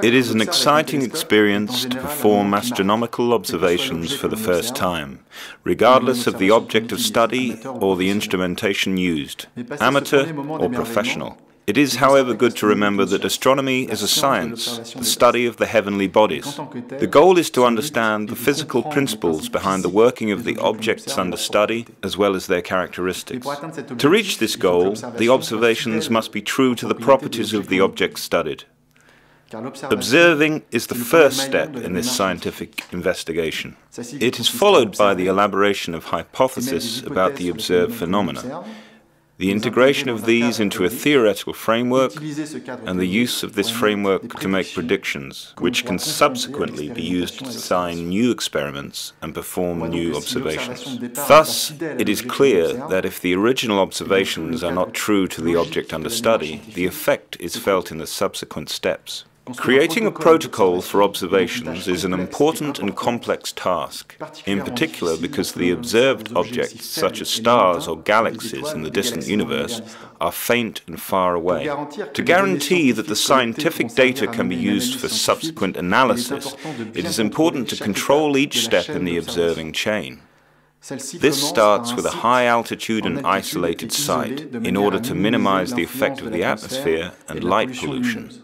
It is an exciting experience to perform astronomical observations for the first time, regardless of the object of study or the instrumentation used, amateur or professional. It is, however, good to remember that astronomy is a science, the study of the heavenly bodies. The goal is to understand the physical principles behind the working of the objects under study, as well as their characteristics. To reach this goal, the observations must be true to the properties of the objects studied. Observing is the first step in this scientific investigation. It is followed by the elaboration of hypotheses about the observed phenomena, the integration of these into a theoretical framework, and the use of this framework to make predictions, which can subsequently be used to design new experiments and perform new observations. Thus, it is clear that if the original observations are not true to the object under study, the effect is felt in the subsequent steps. Creating a protocol for observations is an important and complex task, in particular because the observed objects, such as stars or galaxies in the distant universe, are faint and far away. To guarantee that the scientific data can be used for subsequent analysis, it is important to control each step in the observing chain. This starts with a high altitude and isolated site in order to minimize the effect of the atmosphere and light pollution.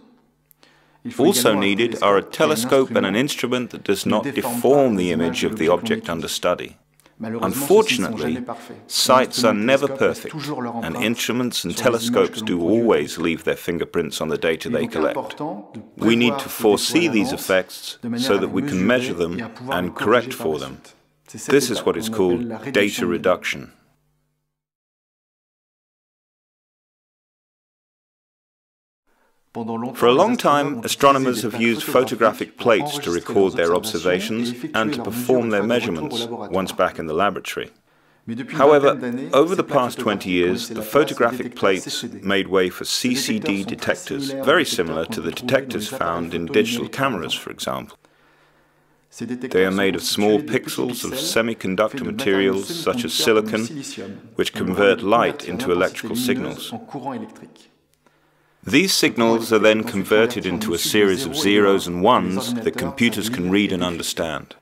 Also needed are a telescope and an instrument that does not deform the image of the object under study. Unfortunately, sights are never perfect, and instruments and telescopes do always leave their fingerprints on the data they collect. We need to foresee these effects so that we can measure them and correct for them. This is what is called data reduction. For a long time, astronomers have used photographic plates to record their observations and to perform their measurements once back in the laboratory. However, over the past 20 years, the photographic plates made way for CCD detectors, very similar to the detectors found in digital cameras, for example. They are made of small pixels of semiconductor materials such as silicon, which convert light into electrical signals. These signals are then converted into a series of zeros and ones that computers can read and understand.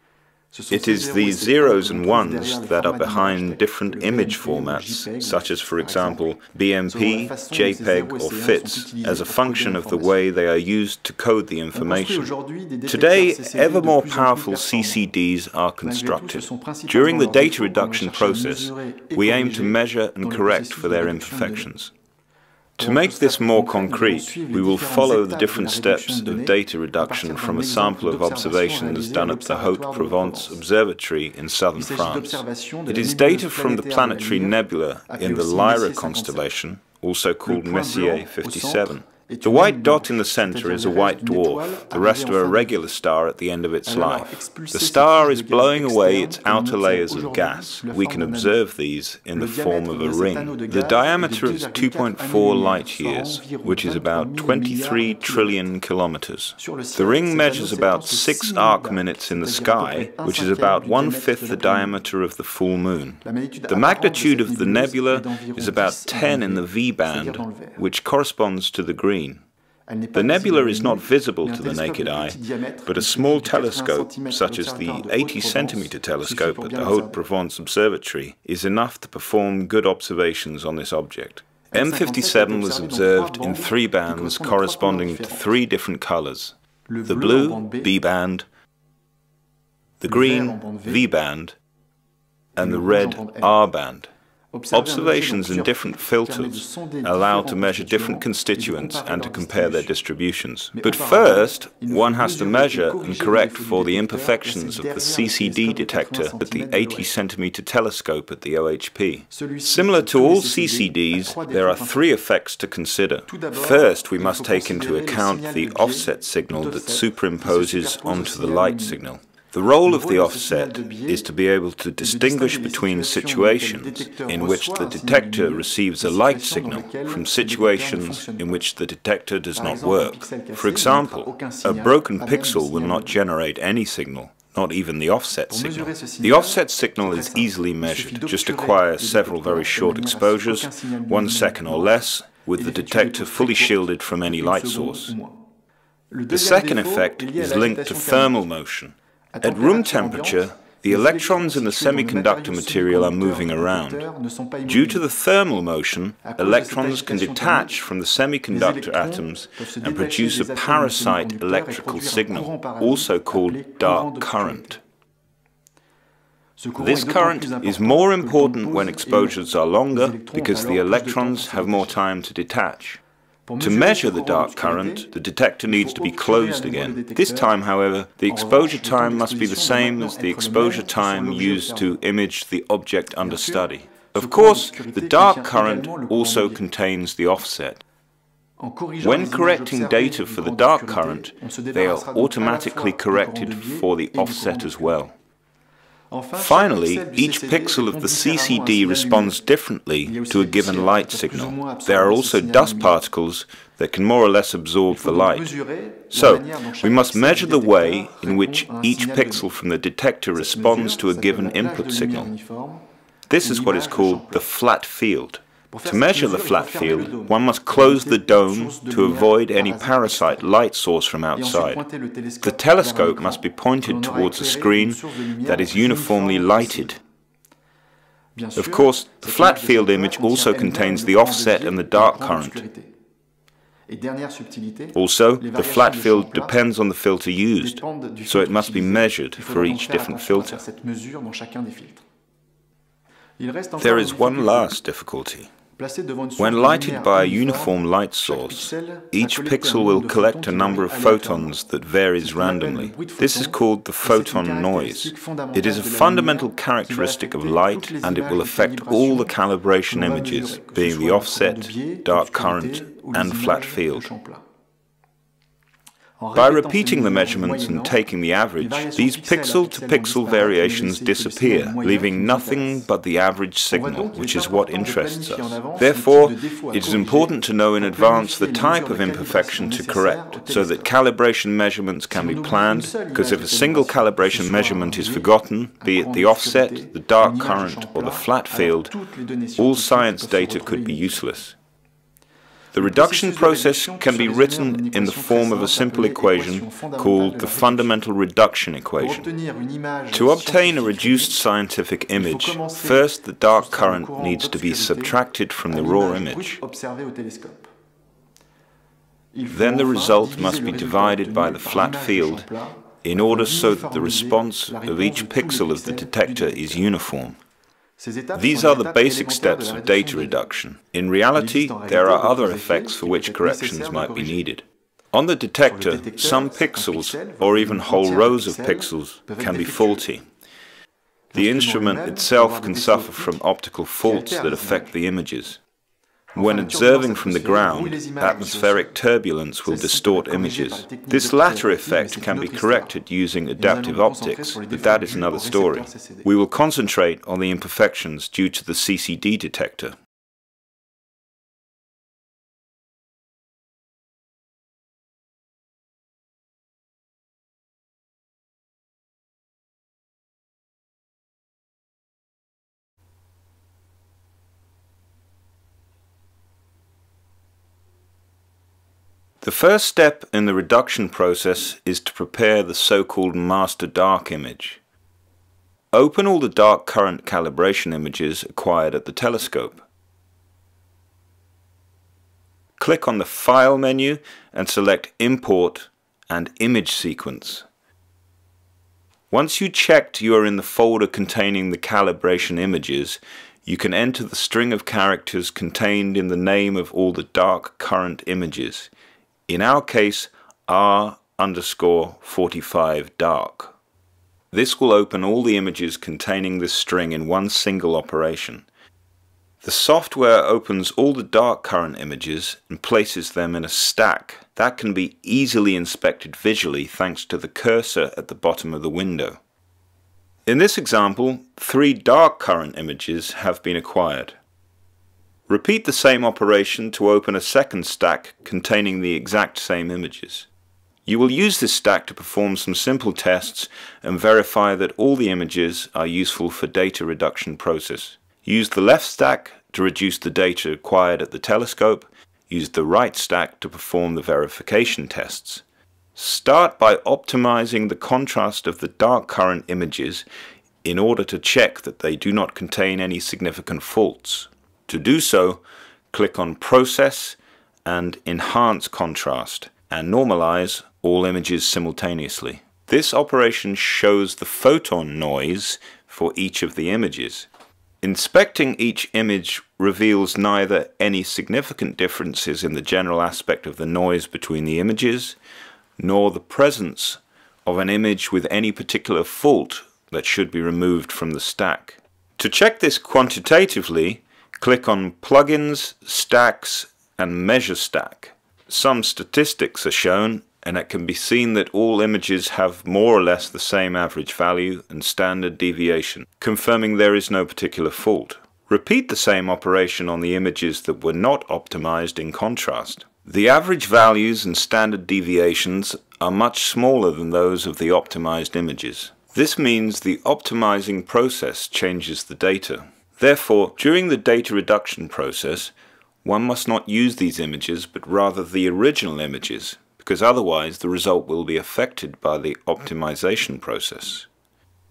It is these zeros and ones that are behind different image formats, such as, for example, BMP, JPEG or FITS, as a function of the way they are used to code the information. Today, ever more powerful CCDs are constructed. During the data reduction process, we aim to measure and correct for their imperfections. To make this more concrete, we will follow the different steps of data reduction from a sample of observations done at the Haute-Provence Observatory in southern France. It is data from the planetary nebula in the Lyra constellation, also called Messier 57. The white dot in the center is a white dwarf, the rest are a regular star at the end of its life. The star is blowing away its outer layers of gas. We can observe these in the form of a ring. The diameter is 2.4 light years, which is about 23 trillion kilometers. The ring measures about 6 arc minutes in the sky, which is about 1/5 the diameter of the full moon. The magnitude of the nebula is about 10 in the V band, which corresponds to the green. The nebula is not visible to the naked eye, but a small telescope, such as the 80-centimeter telescope at the Haute-Provence Observatory, is enough to perform good observations on this object. M57 was observed in 3 bands corresponding to 3 different colors: the blue, B band, the green, V band, and the red, R band. Observations in different filters allow to measure different constituents and to compare their distributions. But first, one has to measure and correct for the imperfections of the CCD detector at the 80-centimeter telescope at the OHP. Similar to all CCDs, there are 3 effects to consider. First, we must take into account the offset signal that superimposes onto the light signal. The role of the offset is to be able to distinguish between situations in which the detector receives a light signal from situations in which the detector does not work. For example, a broken pixel will not generate any signal, not even the offset signal. The offset signal is easily measured. Just acquire several very short exposures, 1 second or less, with the detector fully shielded from any light source. The second effect is linked to thermal motion. At room temperature, the electrons in the semiconductor material are moving around. Due to the thermal motion, electrons can detach from the semiconductor atoms and produce a parasite electrical signal, also called dark current. This current is more important when exposures are longer because the electrons have more time to detach. To measure the dark current, the detector needs to be closed again. This time, however, the exposure time must be the same as the exposure time used to image the object under study. Of course, the dark current also contains the offset. When correcting data for the dark current, they are automatically corrected for the offset as well. Finally, each pixel of the CCD responds differently to a given light signal. There are also dust particles that can more or less absorb the light. So, we must measure the way in which each pixel from the detector responds to a given input signal. This is what is called the flat field. To measure the flat field, one must close the dome to avoid any parasite light source from outside. The telescope must be pointed towards a screen that is uniformly lighted. Of course, the flat field image also contains the offset and the dark current. Also, the flat field depends on the filter used, so it must be measured for each different filter. There is one last difficulty. When lighted by a uniform light source, each pixel will collect a number of photons that varies randomly. This is called the photon noise. It is a fundamental characteristic of light, and it will affect all the calibration images, being the offset, dark current, and flat field. By repeating the measurements and taking the average, these pixel-to-pixel variations disappear, leaving nothing but the average signal, which is what interests us. Therefore, it is important to know in advance the type of imperfection to correct, so that calibration measurements can be planned, because if a single calibration measurement is forgotten, be it the offset, the dark current, or the flat field, all science data could be useless. The reduction process can be written in the form of a simple equation called the fundamental reduction equation. To obtain a reduced scientific image, first the dark current needs to be subtracted from the raw image. Then the result must be divided by the flat field in order so that the response of each pixel of the detector is uniform. These are the basic steps of data reduction. In reality, there are other effects for which corrections might be needed. On the detector, some pixels, or even whole rows of pixels, can be faulty. The instrument itself can suffer from optical faults that affect the images. When observing from the ground, atmospheric turbulence will distort images. This latter effect can be corrected using adaptive optics, but that is another story. We will concentrate on the imperfections due to the CCD detector. The first step in the reduction process is to prepare the so-called master dark image. Open all the dark current calibration images acquired at the telescope. Click on the File menu and select Import and Image Sequence. Once you checked you are in the folder containing the calibration images, you can enter the string of characters contained in the name of all the dark current images. In our case, R_45 dark. This will open all the images containing this string in one single operation. The software opens all the dark current images and places them in a stack That can be easily inspected visually thanks to the cursor at the bottom of the window. In this example, 3 dark current images have been acquired. Repeat the same operation to open a second stack containing the exact same images. You will use this stack to perform some simple tests and verify that all the images are useful for data reduction process. Use the left stack to reduce the data acquired at the telescope. Use the right stack to perform the verification tests. Start by optimizing the contrast of the dark current images in order to check that they do not contain any significant faults. To do so, click on Process and Enhance Contrast and normalize all images simultaneously. This operation shows the photon noise for each of the images. Inspecting each image reveals neither any significant differences in the general aspect of the noise between the images, nor the presence of an image with any particular fault that should be removed from the stack. To check this quantitatively, click on Plugins, Stacks, and Measure Stack. Some statistics are shown, and it can be seen that all images have more or less the same average value and standard deviation, confirming there is no particular fault. Repeat the same operation on the images that were not optimized in contrast. The average values and standard deviations are much smaller than those of the optimized images. This means the optimizing process changes the data. Therefore, during the data reduction process, one must not use these images but rather the original images, because otherwise the result will be affected by the optimization process.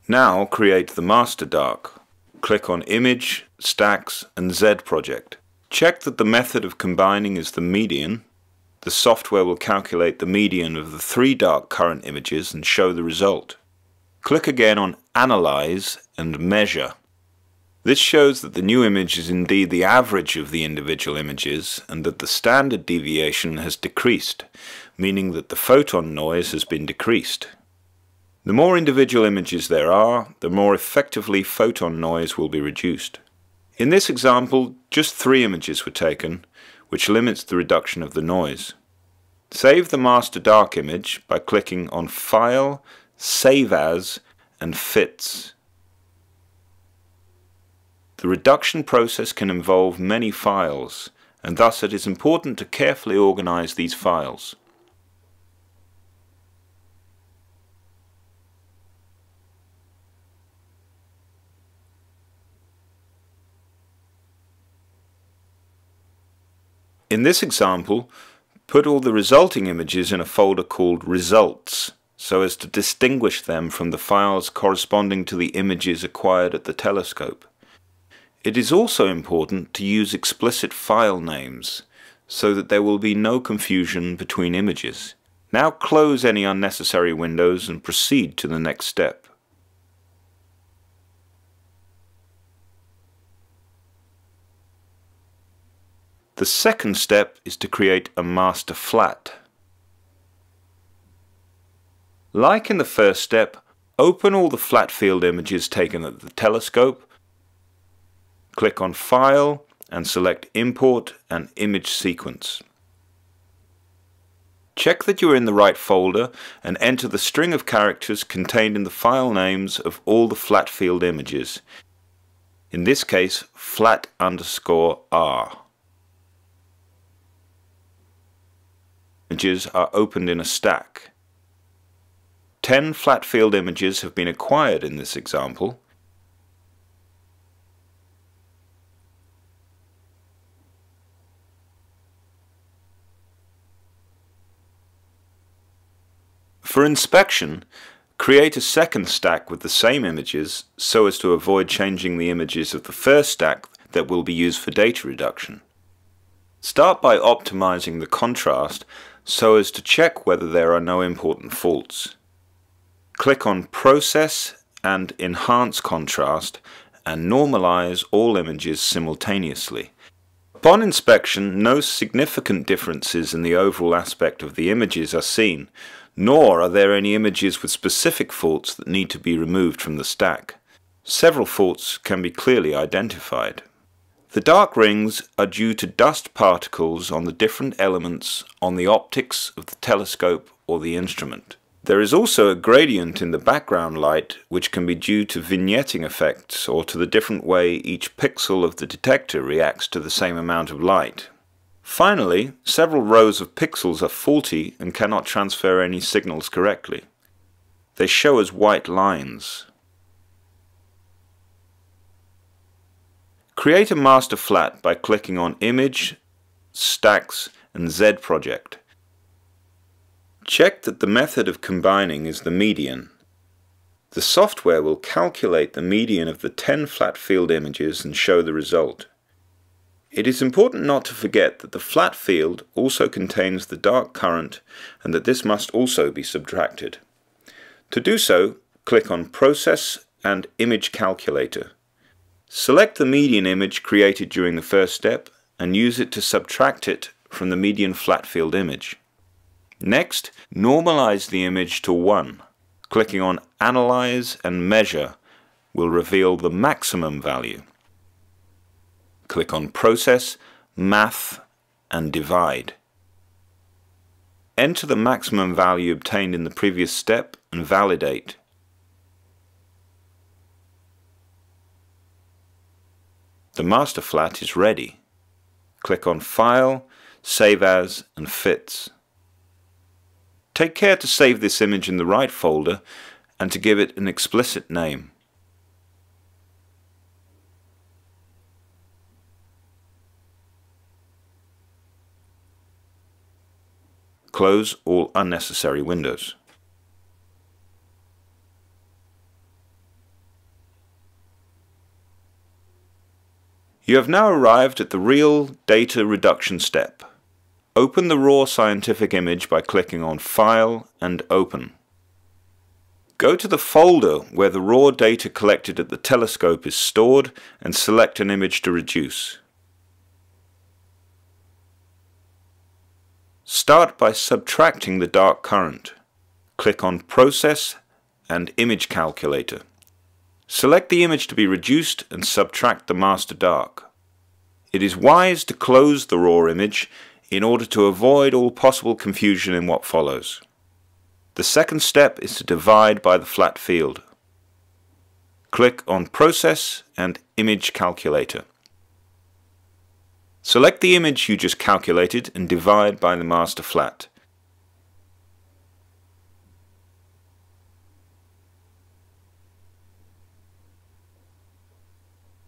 Now create the master dark. Click on Image, Stacks, and Z Project. Check that the method of combining is the median. The software will calculate the median of the 3 dark current images and show the result. Click again on Analyze and Measure. This shows that the new image is indeed the average of the individual images and that the standard deviation has decreased, meaning that the photon noise has been decreased. The more individual images there are, the more effectively photon noise will be reduced. In this example, just 3 images were taken, which limits the reduction of the noise. Save the master dark image by clicking on File, Save As, and Fits. The reduction process can involve many files, and thus it is important to carefully organize these files. In this example, put all the resulting images in a folder called Results, so as to distinguish them from the files corresponding to the images acquired at the telescope. It is also important to use explicit file names, so that there will be no confusion between images. Now close any unnecessary windows and proceed to the next step. The second step is to create a master flat. Like in the first step, open all the flat field images taken at the telescope. Click on File and select Import and Image Sequence. Check that you are in the right folder and enter the string of characters contained in the file names of all the flat field images. In this case, flat_R. Images are opened in a stack. 10 flat field images have been acquired in this example. For inspection, create a second stack with the same images so as to avoid changing the images of the first stack that will be used for data reduction. Start by optimizing the contrast so as to check whether there are no important faults. Click on Process and Enhance Contrast and normalize all images simultaneously. Upon inspection, no significant differences in the overall aspect of the images are seen, nor are there any images with specific faults that need to be removed from the stack. Several faults can be clearly identified. The dark rings are due to dust particles on the different elements on the optics of the telescope or the instrument. There is also a gradient in the background light which can be due to vignetting effects or to the different way each pixel of the detector reacts to the same amount of light. Finally, several rows of pixels are faulty and cannot transfer any signals correctly. They show as white lines. Create a master flat by clicking on Image, Stacks and Z Project. Check that the method of combining is the median. The software will calculate the median of the 10 flat field images and show the result. It is important not to forget that the flat field also contains the dark current and that this must also be subtracted. To do so, click on Process and Image Calculator. Select the median image created during the first step and use it to subtract it from the median flat field image. Next, normalize the image to 1. Clicking on Analyze and Measure will reveal the maximum value. Click on Process, Math and Divide. Enter the maximum value obtained in the previous step and validate. The master flat is ready. Click on File, Save As and Fits. Take care to save this image in the right folder and to give it an explicit name. Close all unnecessary windows. You have now arrived at the real data reduction step. Open the raw scientific image by clicking on File and Open. Go to the folder where the raw data collected at the telescope is stored and select an image to reduce. Start by subtracting the dark current. Click on Process and Image Calculator. Select the image to be reduced and subtract the master dark. It is wise to close the raw image in order to avoid all possible confusion in what follows. The second step is to divide by the flat field. Click on Process and Image Calculator. Select the image you just calculated and divide by the master flat.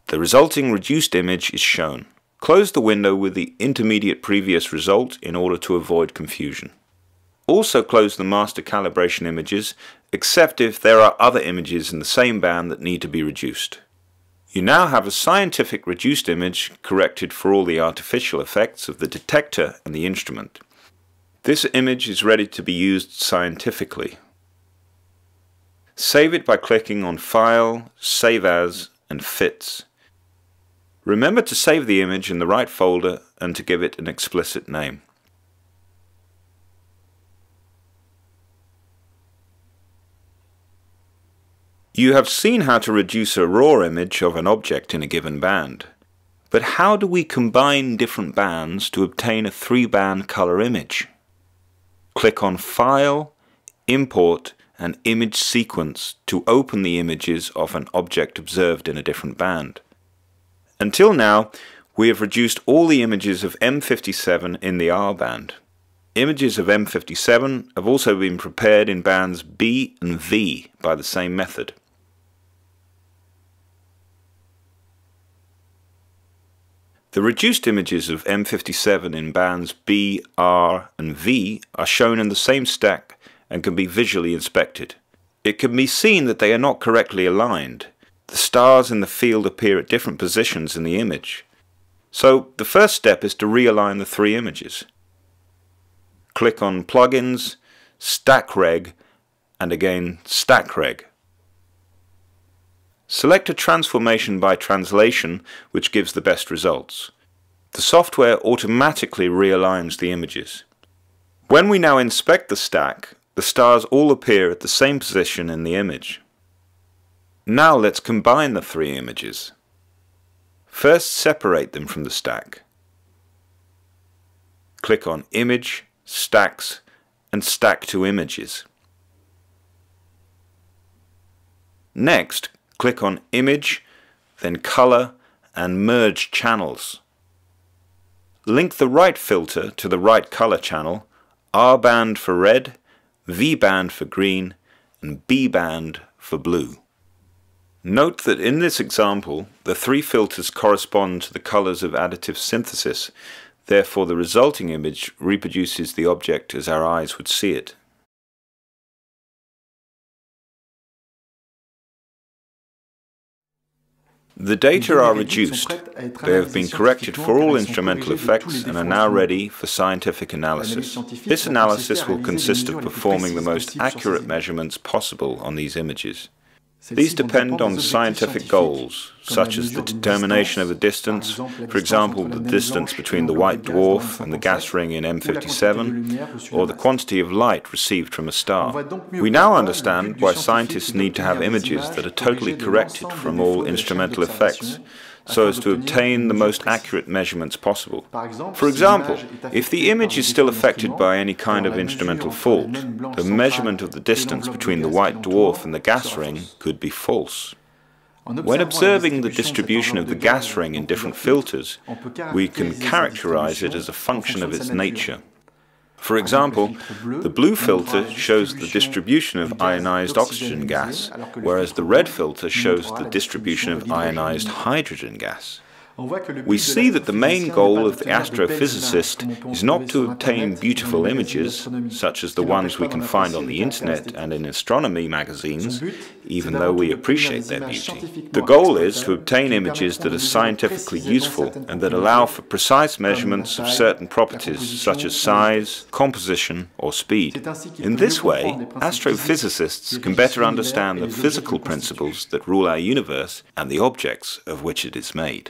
The resulting reduced image is shown. Close the window with the intermediate previous result in order to avoid confusion. Also close the master calibration images, except if there are other images in the same band that need to be reduced. You now have a scientific reduced image corrected for all the artificial effects of the detector and the instrument. This image is ready to be used scientifically. Save it by clicking on File, Save As and Fits. Remember to save the image in the right folder and to give it an explicit name. You have seen how to reduce a raw image of an object in a given band. But how do we combine different bands to obtain a 3-band color image? Click on File, Import and Image Sequence to open the images of an object observed in a different band. Until now, we have reduced all the images of M57 in the R band. Images of M57 have also been prepared in bands B and V by the same method. The reduced images of M57 in bands B, R and V are shown in the same stack and can be visually inspected. It can be seen that they are not correctly aligned. The stars in the field appear at different positions in the image. So the first step is to realign the 3 images. Click on Plugins, Stack Reg and again Stack Reg. Select a transformation by translation which gives the best results. The software automatically realigns the images. When we now inspect the stack, the stars all appear at the same position in the image. Now let's combine the 3 images. First, separate them from the stack. Click on Image, Stacks, and Stack to Images. Next, click on Image, then Color, and Merge Channels. Link the right filter to the right color channel, R band for red, V band for green, and B band for blue. Note that in this example, the three filters correspond to the colors of additive synthesis. Therefore, the resulting image reproduces the object as our eyes would see it. The data are reduced. They have been corrected for all instrumental effects and are now ready for scientific analysis. This analysis will consist of performing the most accurate measurements possible on these images. These depend on scientific goals, such as the determination of the distance, for example, the distance between the white dwarf and the gas ring in M57, or the quantity of light received from a star. We now understand why scientists need to have images that are totally corrected from all instrumental effects, so as to obtain the most accurate measurements possible. For example, if the image is still affected by any kind of instrumental fault, the measurement of the distance between the white dwarf and the gas ring could be false. When observing the distribution of the gas ring in different filters, we can characterize it as a function of its nature. For example, the blue filter shows the distribution of ionized oxygen gas, whereas the red filter shows the distribution of ionized hydrogen gas. We see that the main goal of the astrophysicist is not to obtain beautiful images, such as the ones we can find on the internet and in astronomy magazines, even though we appreciate their beauty. The goal is to obtain images that are scientifically useful and that allow for precise measurements of certain properties such as size, composition, or speed. In this way, astrophysicists can better understand the physical principles that rule our universe and the objects of which it is made.